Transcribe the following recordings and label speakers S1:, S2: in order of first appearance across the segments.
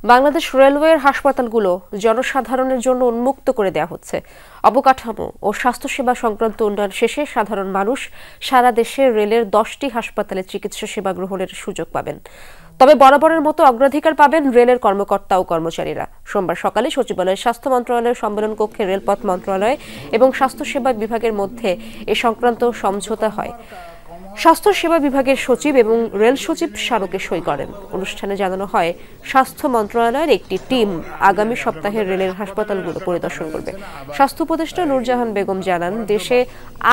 S1: বাংলাদেশ রেলওয়ের হাসপাতালগুলো জনসাধারণের জন্য উন্মুক্ত করে দেওয়া হচ্ছে। অবকাঠামো ও স্বাস্থ্যসেবা সংক্রান্ত উন্নয়ন শেষে সাধারণ মানুষ সারা দেশে রেলের 10টি হাসপাতালে চিকিৎসা সেবা গ্রহণের সুযোগ পাবেন। তবে বরাবরের মতো অগ্রাধিকার পাবেন রেলের কর্মকর্তা ও কর্মচারীরা। সোমবার সকালে সচিবালয়ের স্বাস্থ্য মন্ত্রণালয়ের সম্মেলন কক্ষে রেলপথ মন্ত্রণালয় এবং স্বাস্থ্যসেবা বিভাগের মধ্যে এ সংক্রান্ত সমঝোতা হয়। স্বাস্থ্য সেবা বিভাগের সচিব এবং রেল সচিব স্মারকে সই করেন। অনুষ্ঠানে জানানো হয়, স্বাস্থ্য মন্ত্রণালয়ের একটি টিম আগামী সপ্তাহে রেলের হাসপাতালগুলো পরিদর্শন করবে। স্বাস্থ্য উপদেষ্টা নূরজাহান বেগম জানান, দেশে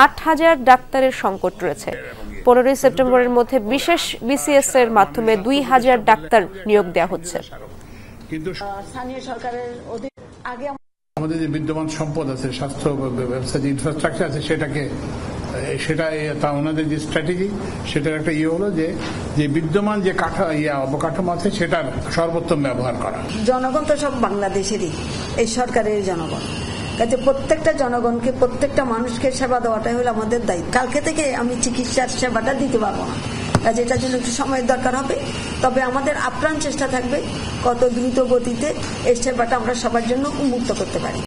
S1: 8,000 ডাক্তারের সংকট রয়েছে। 15 সেপ্টেম্বরের মধ্যে বিশেষ বিসিএস এর মাধ্যমে 2,000 ডাক্তার নিয়োগ দেওয়া হচ্ছে।
S2: কিন্তু স্থানীয় সরকারের আগে আমাদের যে বিদ্যমান সম্পদ আছে, স্বাস্থ্য ব্যবস্থা যে ইনফ্রাস্ট্রাকচার আছে, সেটা ওনাদের যে স্ট্র্যাটেজি, সেটার একটা হলো যে বিদ্যমান যে অবকাঠামো আছে সেটার সর্বোত্তম ব্যবহার করা।
S3: জনগণ তো সব বাংলাদেশেরই, এই সরকারের জনগণ। কাজে প্রত্যেকটা জনগণকে, প্রত্যেকটা মানুষকে সেবা দেওয়াটাই হলো আমাদের দায়িত্ব। কালকে থেকে আমি চিকিৎসার সেবাটা দিতে পারবো না, কাজে এটার জন্য একটু সময়ের দরকার হবে। তবে আমাদের আপ্রাণ চেষ্টা থাকবে কত দ্রুত গতিতে এই সেবাটা আমরা সবার জন্য উন্মুক্ত করতে পারি।